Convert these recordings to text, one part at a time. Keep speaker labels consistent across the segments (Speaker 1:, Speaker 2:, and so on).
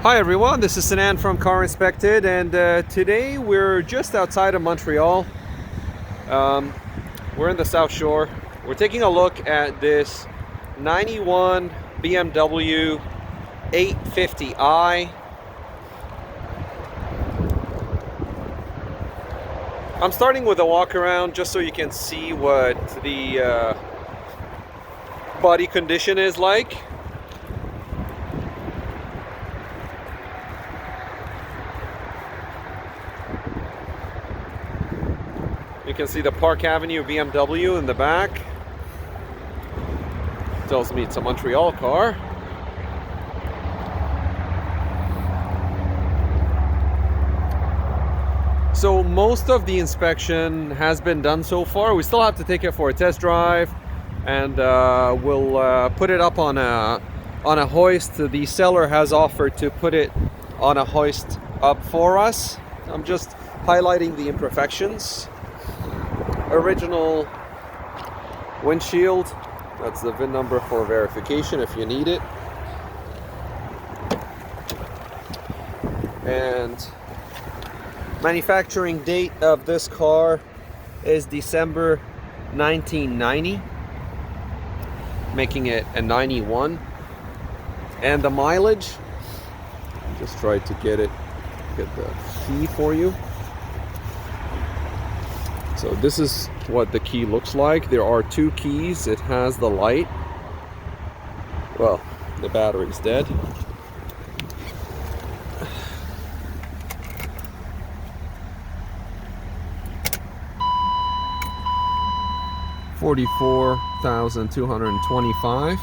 Speaker 1: Hi everyone, this is Sinan from Carinspected, and today we're just outside of Montreal. We're in the South Shore. We're taking a look at this 91 BMW 850i. I'm starting with a walk around just so you can see what the body condition is like. You can see the Park Avenue BMW in the back. Tells me it's a Montreal car. So most of the inspection has been done so far. We still have to take it for a test drive, and we'll put it up on a hoist. The seller has offered to put it on a hoist up for us. I'm just highlighting the imperfections. Original windshield, that's the VIN number for verification if you need it. And manufacturing date of this car is December 1990, making it a 91. And the mileage, just try to get the key for you. So this is what the key looks like. There are two keys. It has the light. Well, the battery's dead. $44,225.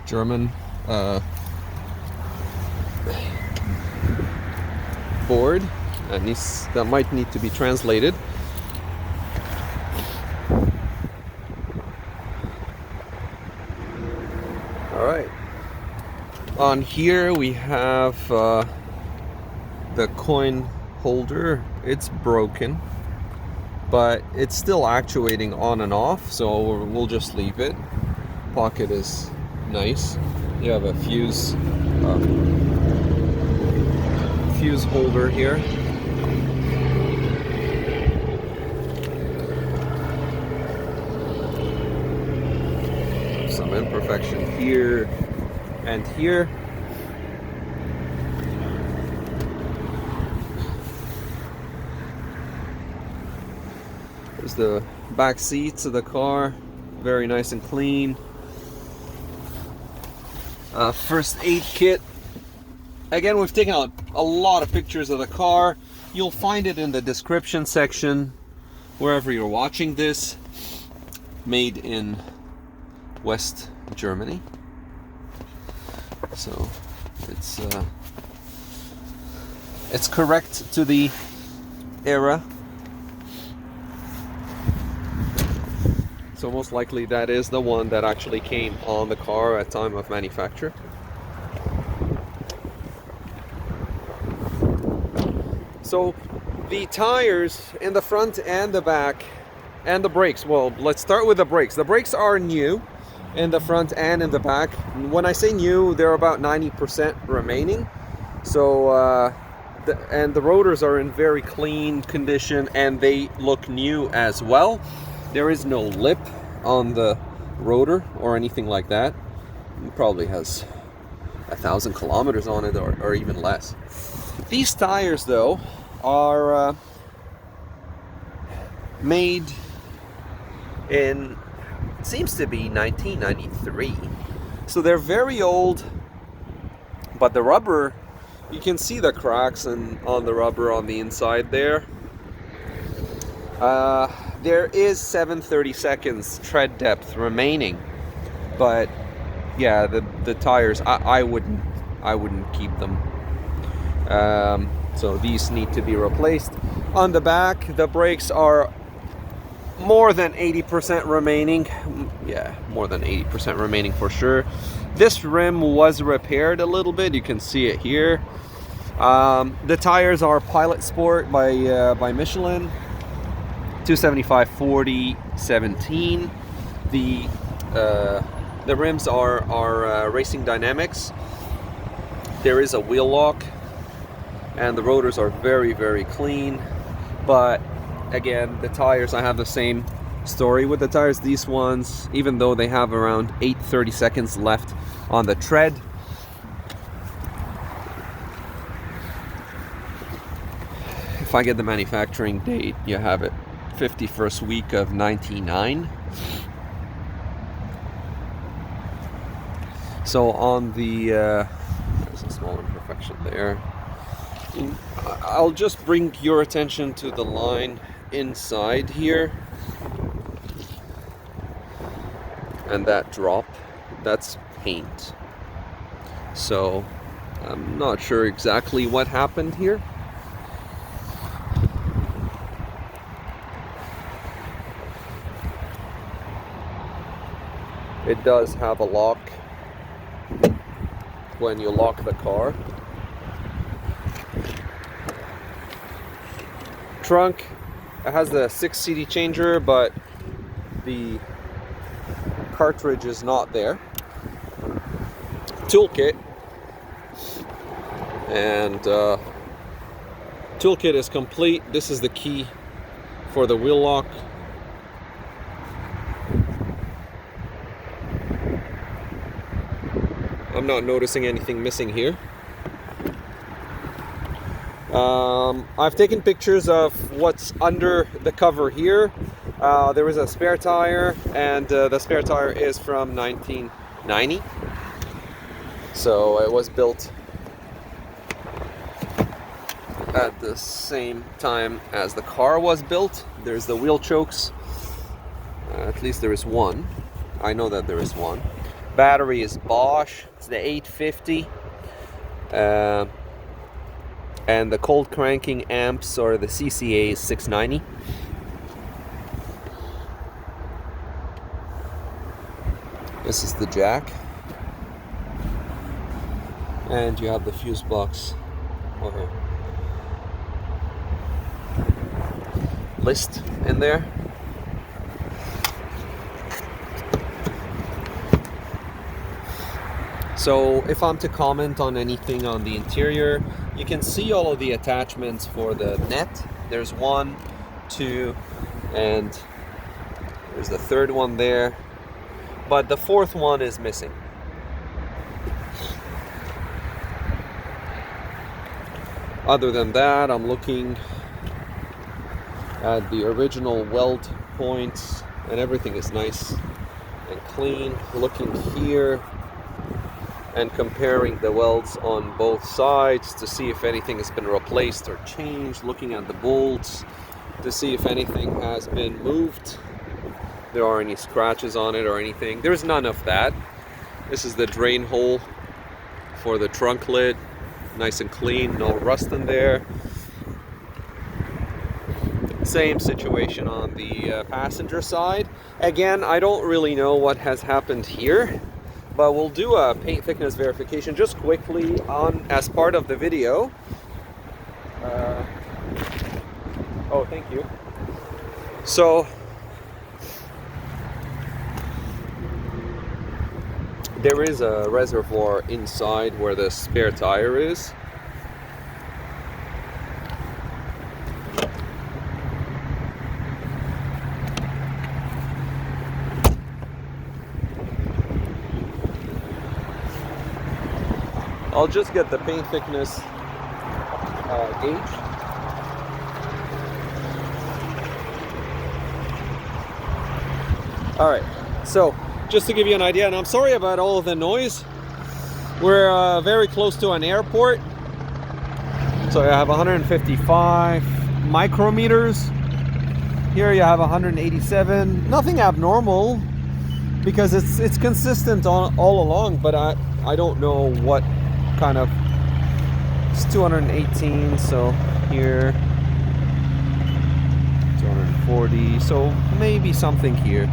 Speaker 1: German board. That might need to be translated. All right. On here we have the coin holder. It's broken, but it's still actuating on and off, so we'll just leave it. Pocket is nice. You have a fuse holder here. Some imperfection here and here. There's the back seats of the car, very nice and clean. First aid kit. Again, we've taken a lot of pictures of the car. You'll find it in the description section wherever you're watching this. Made in West Germany, so it's correct to the era. So most likely that is the one that actually came on the car at time of manufacture. So the tires in the front and the back, and the brakes. Well, let's start with the brakes. The brakes are new in the front and in the back. When I say new, they're about 90% remaining. So and the rotors are in very clean condition, and they look new as well. There is no lip on the rotor or anything like that. It probably has 1,000 kilometers on it, or even less. These tires though are made in, it seems to be 1993, so they're very old, but the rubber, you can see the cracks on the rubber on the inside there. There is 7/32 tread depth remaining, but yeah, the tires, I wouldn't keep them. So these need to be replaced. On the back, the brakes are more than 80% remaining. Yeah, more than 80% remaining for sure. This rim was repaired a little bit. You can see it here. The tires are Pilot Sport by Michelin. 275/40/17. The The rims are Racing Dynamics. There is a wheel lock, and the rotors are very, very clean. But again, the tires, I have the same story with the tires. These ones, even though they have around 30 seconds left on the tread, if I get the manufacturing date, you have it 51st week of 99. So on the there's a small imperfection there. I'll just bring your attention to the line inside here, and that drop, that's paint. So I'm not sure exactly what happened here. It does have a lock when you lock the car. Trunk, it has the 6 CD changer, but the cartridge is not there. Toolkit, and toolkit is complete. This is the key for the wheel lock. I'm not noticing anything missing here. I've taken pictures of what's under the cover here. There is a spare tire, and the spare tire is from 1990. So it was built at the same time as the car was built. There's the wheel chokes. At least there is one. I know that there is one. Battery is Bosch. It's the 850. And the cold cranking amps, or the CCA, is 690. This is the jack. And you have the fuse box list in there. So if I'm to comment on anything on the interior, you can see all of the attachments for the net. There's 1, 2, and there's the third one there, but the fourth one is missing. Other than that, I'm looking at the original weld points, and everything is nice and clean. Looking here and comparing the welds on both sides to see if anything has been replaced or changed. Looking at the bolts to see if anything has been moved. There are any scratches on it or anything. There's none of that. This is the drain hole for the trunk lid. Nice and clean, no rust in there. Same situation on the passenger side. Again, I don't really know what has happened here, but we'll do a paint thickness verification just quickly on as part of the video. Oh, thank you. So there is a reservoir inside where the spare tire is. I'll just get the paint thickness gauge. All right, so just to give you an idea, and I'm sorry about all of the noise. We're very close to an airport. So I have 155 micrometers. Here you have 187. Nothing abnormal because it's consistent all along, but I don't know what kind of. It's 218, so here 240, so maybe something here,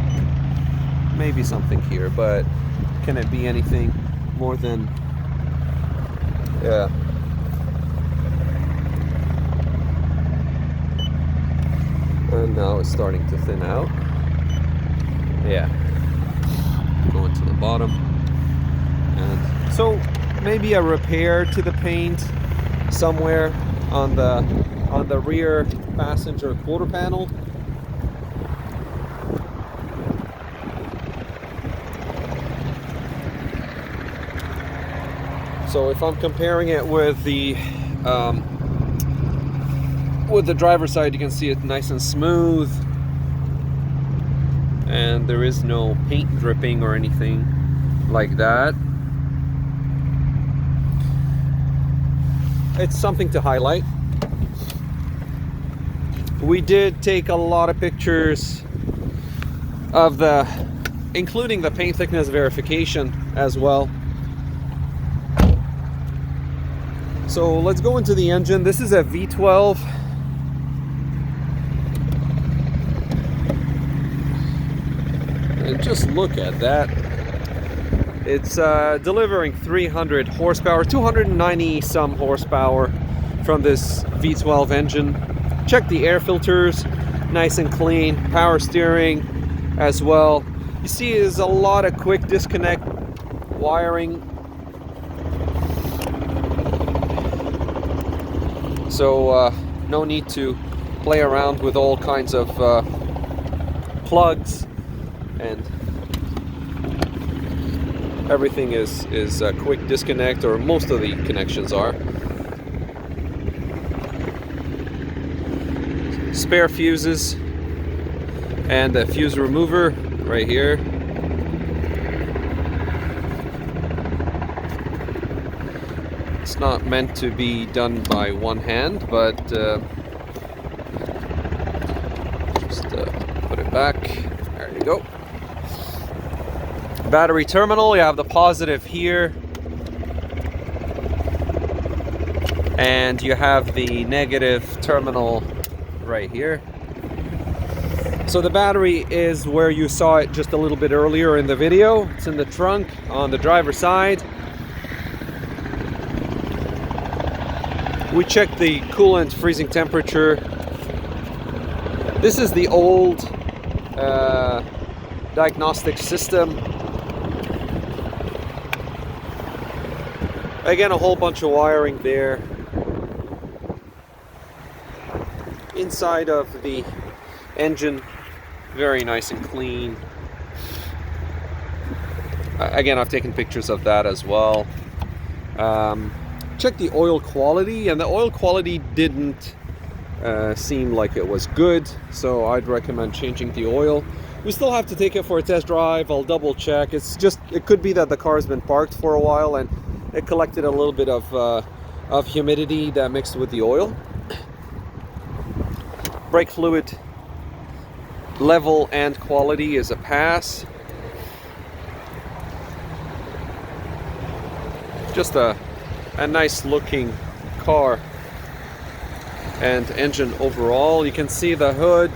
Speaker 1: but can it be anything more than, yeah. And now it's starting to thin out. Yeah. going to the bottom. And so maybe a repair to the paint somewhere on the rear passenger quarter panel. So if I'm comparing it with the driver's side, you can see it nice and smooth, and there is no paint dripping or anything like that. It's something to highlight. We did take a lot of pictures of including the paint thickness verification as well. So let's go into the engine. This is a V12. And just look at that. It's delivering 300 horsepower, 290 some horsepower from this V12 engine. Check the air filters, nice and clean. Power steering as well. You see there's a lot of quick disconnect wiring. So no need to play around with all kinds of plugs, and everything is a quick disconnect, or most of the connections are. Spare fuses and a fuse remover right here. It's not meant to be done by one hand, but just put it back. There you go. Battery terminal, you have the positive here, and you have the negative terminal right here. So the battery is where you saw it just a little bit earlier in the video. It's in the trunk on the driver's side. We checked the coolant freezing temperature. This is the old diagnostic system. Again, a whole bunch of wiring there. Inside of the engine, very nice and clean. Again, I've taken pictures of that as well. Check the oil quality, and the oil quality didn't seem like it was good, so I'd recommend changing the oil. We still have to take it for a test drive. I'll double check. It could be that the car's been parked for a while and it collected a little bit of humidity that mixed with the oil. Brake fluid level and quality is a pass. Just a nice looking car and engine overall. You can see the hood.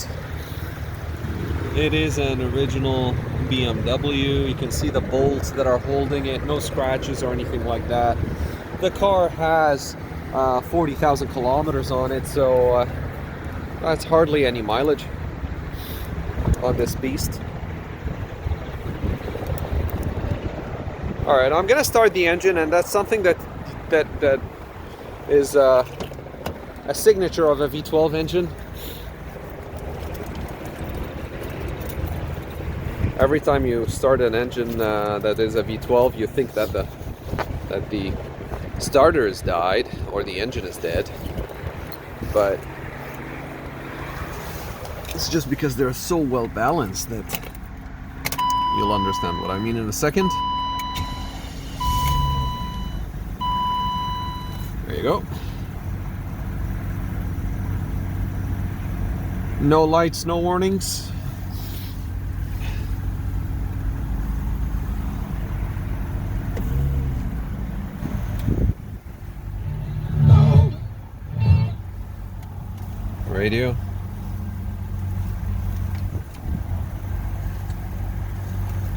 Speaker 1: It is an original BMW. You can see the bolts that are holding it. No scratches or anything like that. The car has 40,000 kilometers on it, so that's hardly any mileage on this beast. All right, I'm gonna start the engine, and that's something that is a signature of a V12 engine. Every time you start an engine that is a V12, you think that the starter has died or the engine is dead, but it's just because they're so well balanced that you'll understand what I mean in a second. There you go. No lights, no warnings. Radio.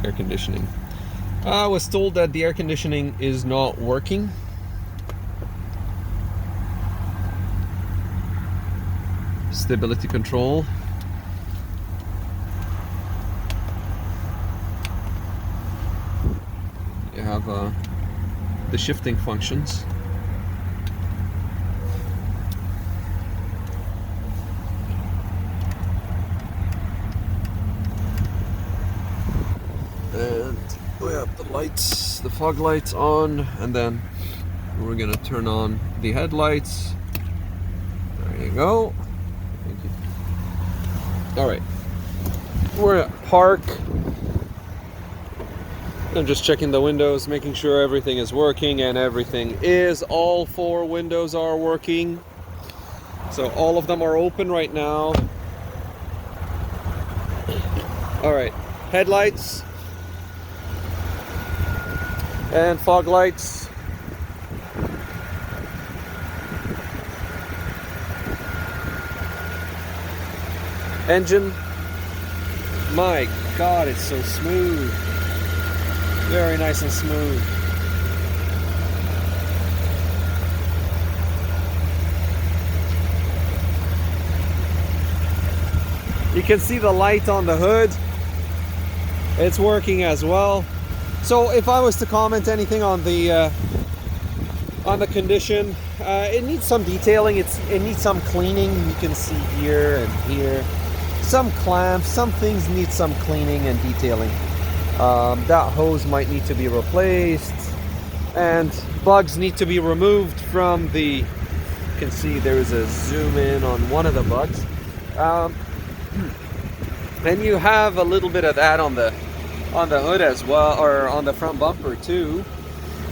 Speaker 1: Air conditioning. I was told that the air conditioning is not working. Stability control. have the shifting functions. And we have the lights, the fog lights on, and then we're gonna turn on the headlights. There you go. Thank you. All right, we're at park. I'm just checking the windows, making sure everything is working, and everything is. All 4 windows are working. So all of them are open right now. All right, headlights and fog lights. Engine. My God, it's so smooth. Very nice and smooth. You can see the light on the hood. It's working as well. So if I was to comment anything on the condition, it needs some detailing. It needs some cleaning. You can see here and here. Some clamps, some things need some cleaning and detailing. That hose might need to be replaced, and bugs need to be removed from the, you can see there is a zoom in on one of the bugs. And you have a little bit of that on the hood as well, or on the front bumper too.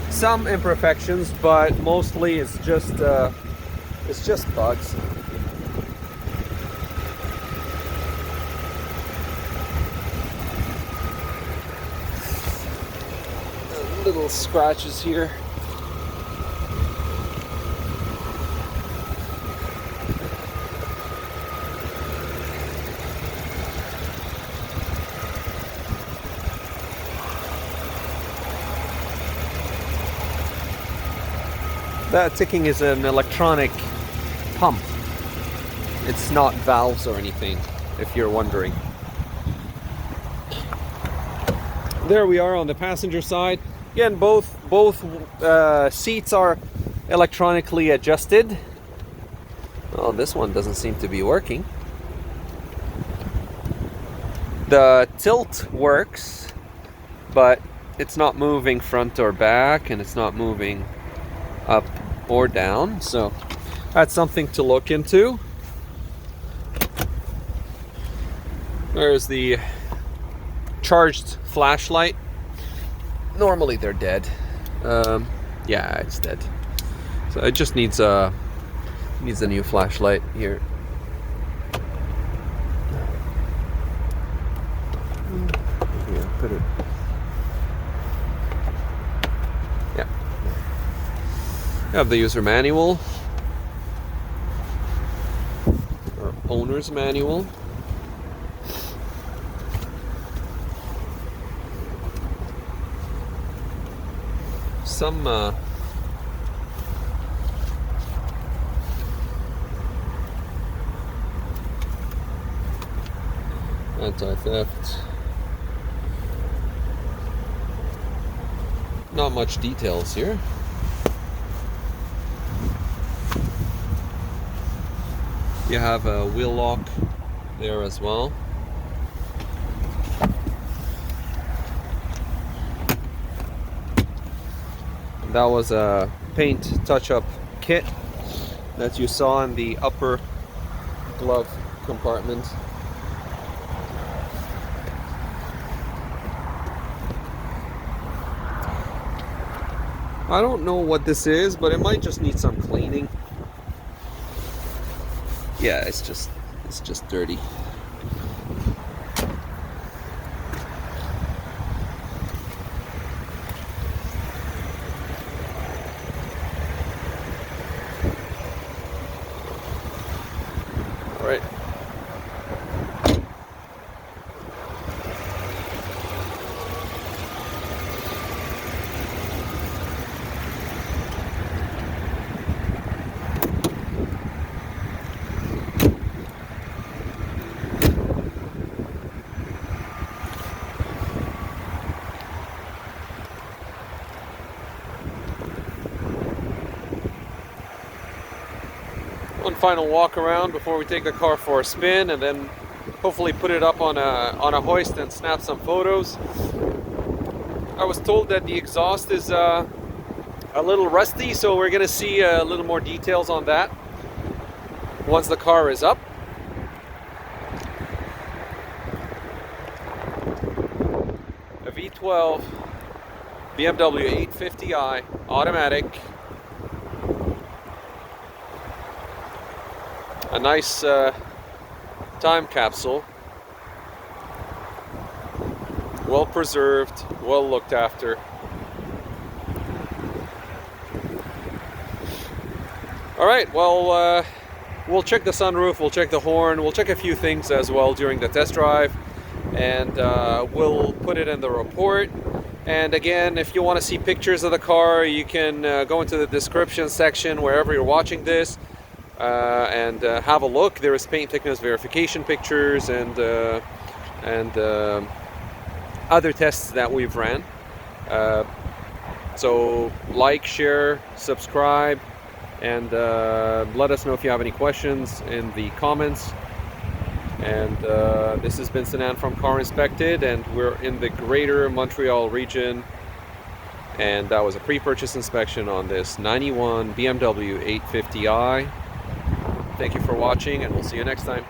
Speaker 1: Some imperfections, but mostly it's just bugs. Little scratches here. That ticking is an electronic pump. It's not valves or anything, if you're wondering. There we are on the passenger side. Again, both seats are electronically adjusted. Oh, this one doesn't seem to be working. The tilt works, but it's not moving front or back, and it's not moving up or down. So that's something to look into. There's the charged flashlight. Normally they're dead. Yeah, it's dead. So it just needs a new flashlight here. Yeah, put it. Yeah. You have the user manual, or owner's manual. Some anti-theft. Not much details here. You have a wheel lock there as well. That was a paint touch-up kit that you saw in the upper glove compartment. I don't know what this is, but it might just need some cleaning. Yeah, it's just dirty. All right. final walk around before we take the car for a spin, and then hopefully put it up on a hoist and snap some photos. I was told that the exhaust is a little rusty, so we're gonna see a little more details on that once the car is up. A V12 BMW 850i automatic. A nice time capsule. Well preserved, well looked after. Alright, well, we'll check the sunroof, we'll check the horn, we'll check a few things as well during the test drive, and we'll put it in the report. And again, if you want to see pictures of the car, you can go into the description section wherever you're watching this and have a look. There is paint thickness verification pictures and other tests that we've ran. So like, share, subscribe, and let us know if you have any questions in the comments. And this has been Sinan from Car Inspected, and we're in the greater Montreal region, and that was a pre-purchase inspection on this 91 BMW 850i. Thank you for watching, and we'll see you next time.